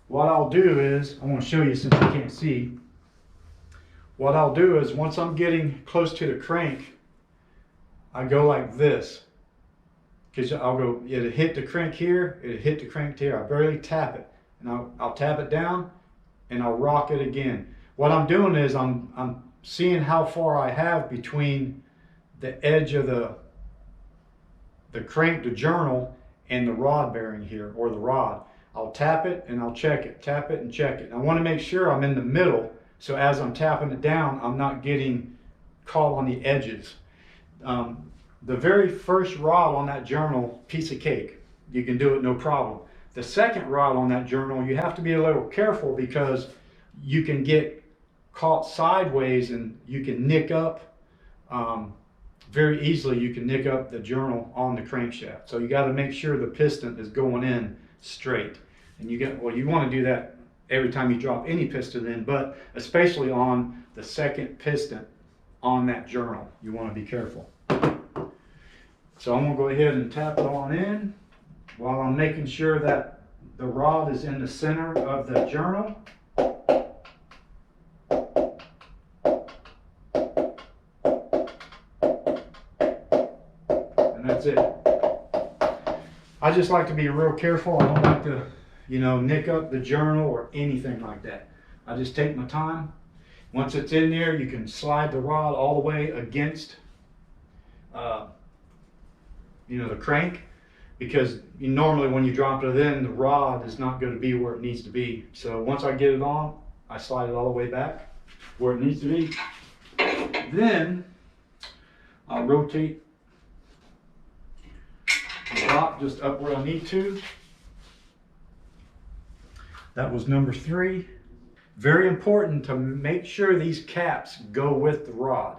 Speaker 1: what I'll do is, I want to show you since you can't see. What I'll do is, once I'm getting close to the crank, I go like this. Because I'll go, it'll hit the crank here, it'll hit the crank here. I barely tap it. And I'll tap it down and I'll rock it again. What I'm doing is I'm seeing how far I have between the edge of the crank, the journal, and the rod bearing here, or the rod. I'll tap it and I'll check it, tap it and check it. And I want to make sure I'm in the middle, so as I'm tapping it down, I'm not getting caught on the edges. The very first rod on that journal, piece of cake. You can do it no problem. The second rod on that journal, you have to be a little careful because you can get caught sideways and you can nick up very easily. You can nick up the journal on the crankshaft. So you got to make sure the piston is going in straight. And you want to do that every time you drop any piston in, but especially on the second piston on that journal, you want to be careful. So I'm going to go ahead and tap it on in while I'm making sure that the rod is in the center of the journal. And that's it. I just like to be real careful. I don't like to, nick up the journal or anything like that. I just take my time. Once it's in there, you can slide the rod all the way against the crank, because normally when you drop it in, the rod is not going to be where it needs to be. So once I get it on, I slide it all the way back where it needs to be. Then I'll rotate the block just up where I need to. That was number 3. Very important to make sure these caps go with the rod.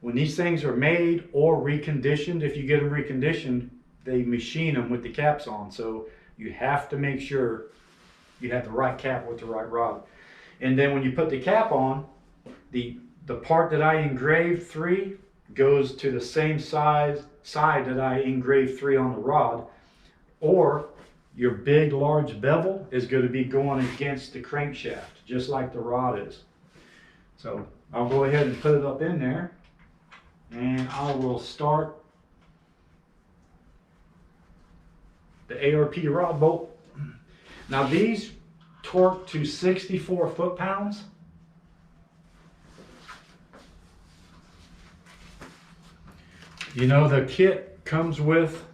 Speaker 1: When these things are made or reconditioned, if you get them reconditioned, they machine them with the caps on. So you have to make sure you have the right cap with the right rod. And then when you put the cap on, the part that I engraved 3 goes to the same side that I engraved 3 on the rod. Or your big, large bevel is going to be going against the crankshaft, just like the rod is. So I'll go ahead and put it up in there. And I will start the ARP rod bolt. Now these torque to 64 foot-pounds. The kit comes with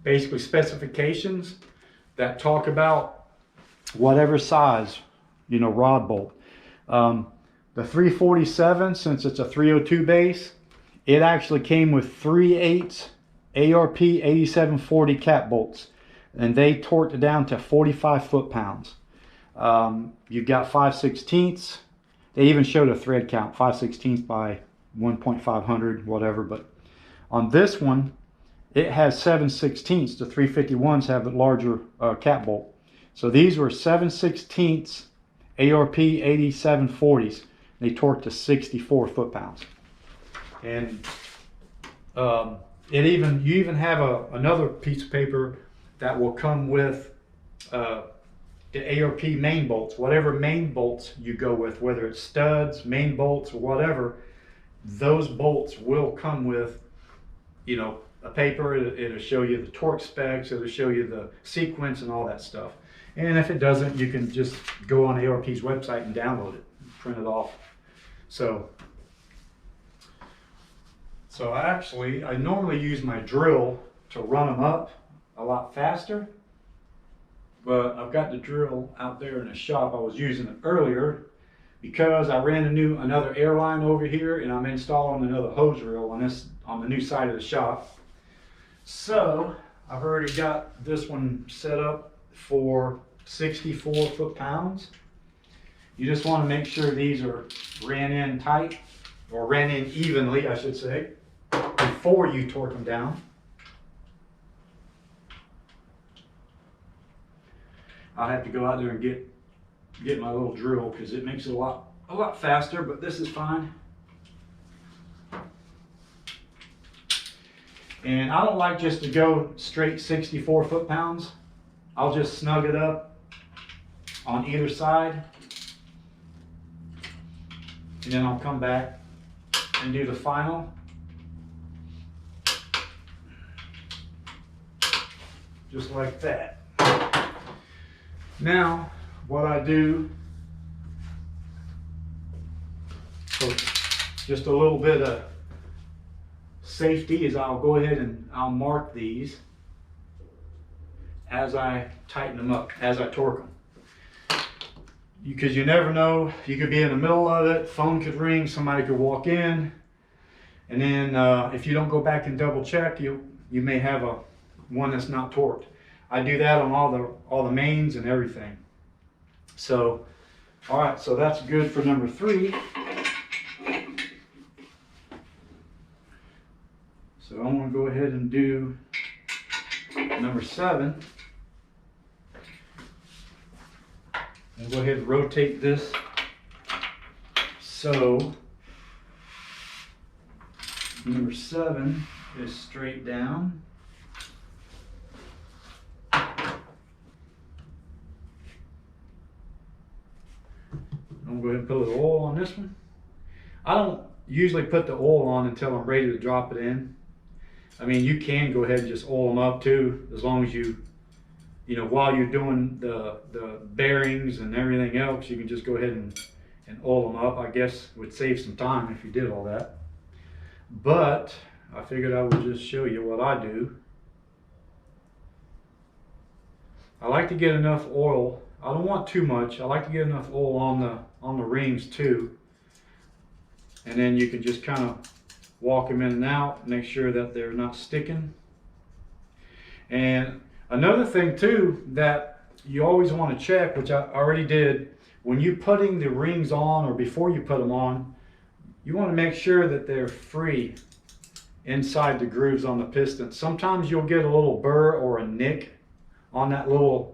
Speaker 1: basically specifications that talk about whatever size, rod bolt. The 347, since it's a 302 base, it actually came with 3/8 ARP 8740 cap bolts, and they torqued it down to 45 foot-pounds. You've got 5/16. They even showed a thread count, 5/16 by 1.500, whatever. But on this one, it has 7/16. The 351s have a larger cap bolt. So these were 7/16 ARP 8740s. They torqued to 64 foot-pounds. And you even have another piece of paper that will come with the ARP main bolts. Whatever main bolts you go with, whether it's studs, main bolts, or whatever, those bolts will come with, you know, a paper. It'll show you the torque specs, it'll show you the sequence and all that stuff. And if it doesn't, you can just go on ARP's website and download it, print it off. So I normally use my drill to run them up a lot faster, but I've got the drill out there in the shop. I was using it earlier because I ran another air line over here, and I'm installing another hose reel on the new side of the shop. So I've already got this one set up for 64 foot-pounds. You just want to make sure these are ran in tight, or ran in evenly, I should say, before you torque them down. I'll have to go out there and get my little drill because it makes it a lot faster, but this is fine. And I don't like just to go straight 64 foot-pounds. I'll just snug it up on either side, and then I'll come back and do the final. Just like that. Now, what I do, for just a little bit of safety, is I'll go ahead and I'll mark these as I tighten them up, as I torque them. Because you never know, you could be in the middle of it, phone could ring, somebody could walk in, and then if you don't go back and double check, you may have one that's not torqued. I do that on all the mains and everything. So, all right, so that's good for number 3. So I'm going to go ahead and do number 7. And go ahead and rotate this so number 7 is straight down. I'm going to go ahead and put a little oil on this one. I don't usually put the oil on until I'm ready to drop it in. I mean, you can go ahead and just oil them up too, as long as you know, while you're doing the bearings and everything else, you can just go ahead and oil them up. I guess it would save some time if you did all that. But I figured I would just show you what I do. I like to get enough oil. I don't want too much. I like to get enough oil on the rings too. And then you can just kind of walk them in and out, make sure that they're not sticking. And another thing too that you always want to check, which I already did, when you're putting the rings on or before you put them on, you want to make sure that they're free inside the grooves on the piston. Sometimes you'll get a little burr or a nick on that little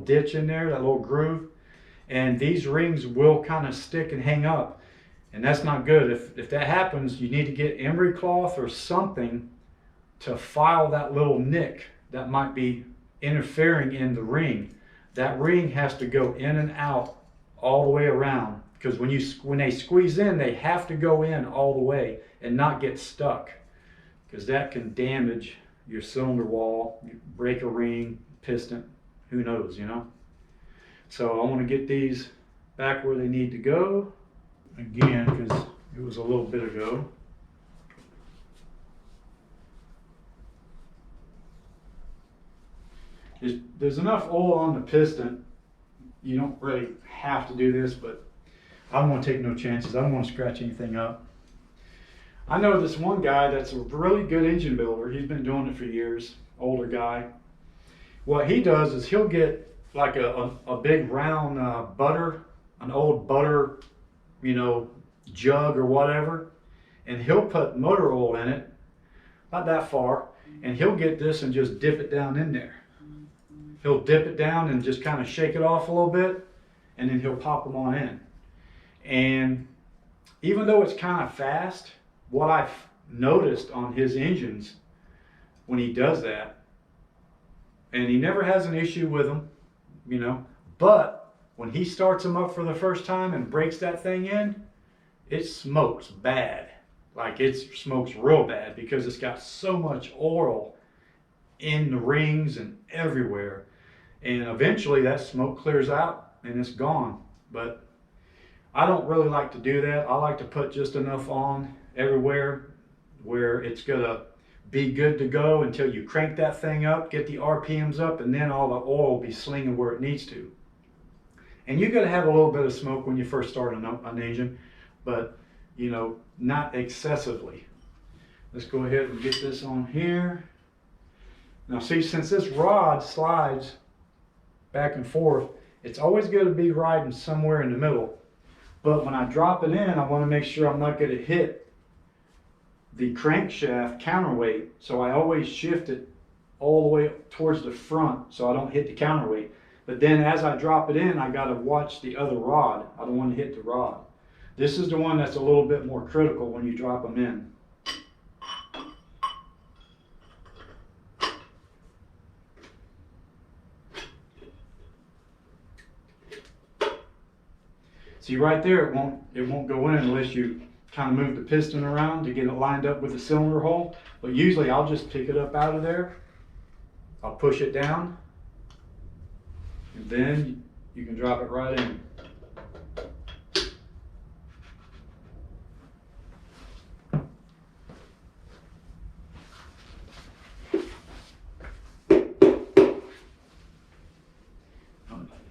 Speaker 1: ditch in there, that little groove, and these rings will kind of stick and hang up, and that's not good. If that happens, you need to get emery cloth or something to file that little nick that might be interfering in the ring. That ring has to go in and out all the way around, because when they squeeze in, they have to go in all the way and not get stuck, because that can damage your cylinder wall, break a ring, piston, who knows, you know. So I want to get these back where they need to go again, because it was a little bit ago. There's enough oil on the piston. You don't really have to do this, but I don't want to take no chances. I don't want to scratch anything up. I know this one guy that's a really good engine builder. He's been doing it for years, older guy. What he does is he'll get like a big round butter, an old butter, you know, jug or whatever, and he'll put motor oil in it, not that far, and he'll get this and just dip it down in there. he'll dip it down and just kind of shake it off a little bit, and then he'll pop them on in. And even though it's kind of fast, what I've noticed on his engines when he does that, and he never has an issue with them, you know, but when he starts them up for the first time and breaks that thing in, it smokes bad. Like, it smokes real bad because it's got so much oil in the rings and everywhere. And eventually that smoke clears out and it's gone. But I don't really like to do that. I like to put just enough on everywhere where it's gonna be good to go until you crank that thing up, get the RPMs up, and then all the oil will be slinging where it needs to. And you're gonna have a little bit of smoke when you first start an engine, but you know, not excessively. Let's go ahead and get this on here. Now see, since this rod slides back and forth, it's always going to be riding somewhere in the middle. But when I drop it in, I want to make sure I'm not going to hit the crankshaft counterweight. So I always shift it all the way towards the front so I don't hit the counterweight. But then as I drop it in, I got to watch the other rod. I don't want to hit the rod. This is the one that's a little bit more critical when you drop them in. See, right there, it won't go in unless you kind of move the piston around to get it lined up with the cylinder hole. But usually I'll just pick it up out of there. I'll push it down, and then you can drop it right in.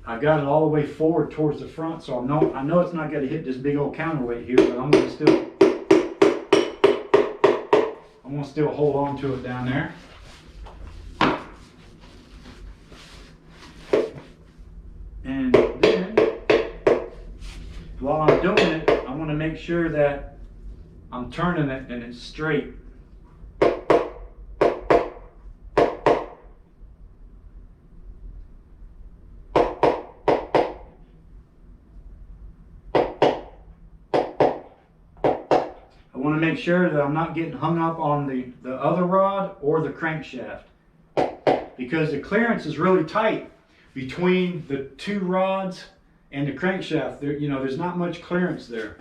Speaker 1: I got it all the way forward towards the front, so I know it's not going to hit this big old counterweight here, but I'm going to still hold on to it down there. And then, while I'm doing it, I want to make sure that I'm turning it and it's straight. I want to make sure that I'm not getting hung up on the other rod or the crankshaft, because the clearance is really tight between the two rods and the crankshaft. There, you know, there's not much clearance there.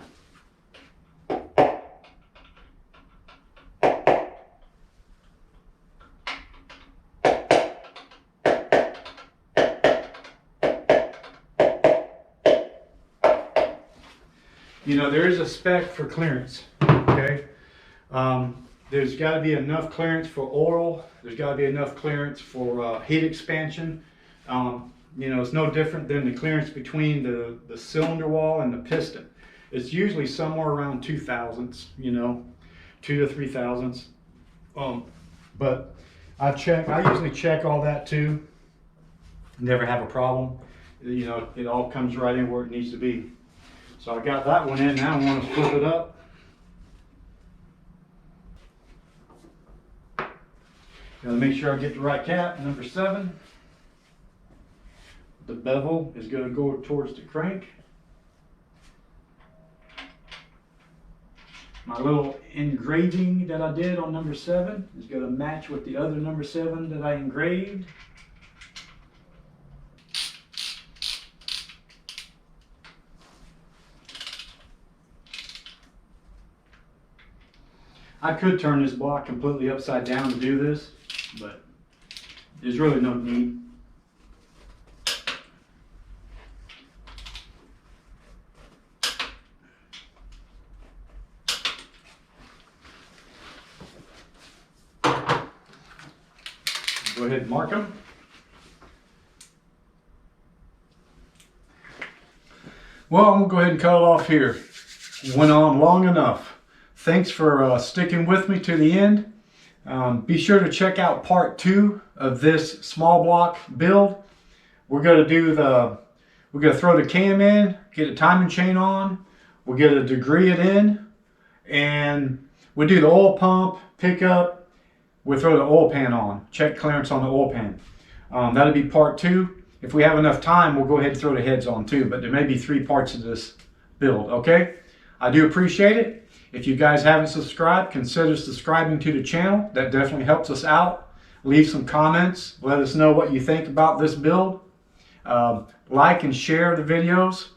Speaker 1: You know, there is a spec for clearance, okay? There's got to be enough clearance for oil. There's got to be enough clearance for heat expansion. You know, it's no different than the clearance between the cylinder wall and the piston. It's usually somewhere around 2 thousandths, you know, 2 to 3 thousandths. But I usually check all that too. Never have a problem. You know, it all comes right in where it needs to be. So I got that one in. Now I want to flip it up. Gotta make sure I get the right cap, number 7. The bevel is going to go towards the crank. My little engraving that I did on number 7 is going to match with the other number 7 that I engraved. I could turn this block completely upside down to do this, but there's really no need. Go ahead and mark them. Well, I'm going to go ahead and cut it off here. Went on long enough. Thanks for sticking with me to the end. Be sure to check out part 2 of this small block build. We're going to throw the cam in, get a timing chain on, we're going to degree it in, and we do the oil pump, pickup, we'll throw the oil pan on, check clearance on the oil pan. That'll be part 2. If we have enough time, we'll go ahead and throw the heads on too, but there may be 3 parts of this build, okay? I do appreciate it. If you guys haven't subscribed, consider subscribing to the channel. That definitely helps us out. Leave some comments. Let us know what you think about this build. Like and share the videos.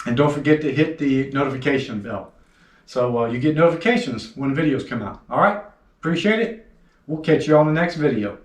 Speaker 1: And don't forget to hit the notification bell, so you get notifications when videos come out. All right? Appreciate it. We'll catch you on the next video.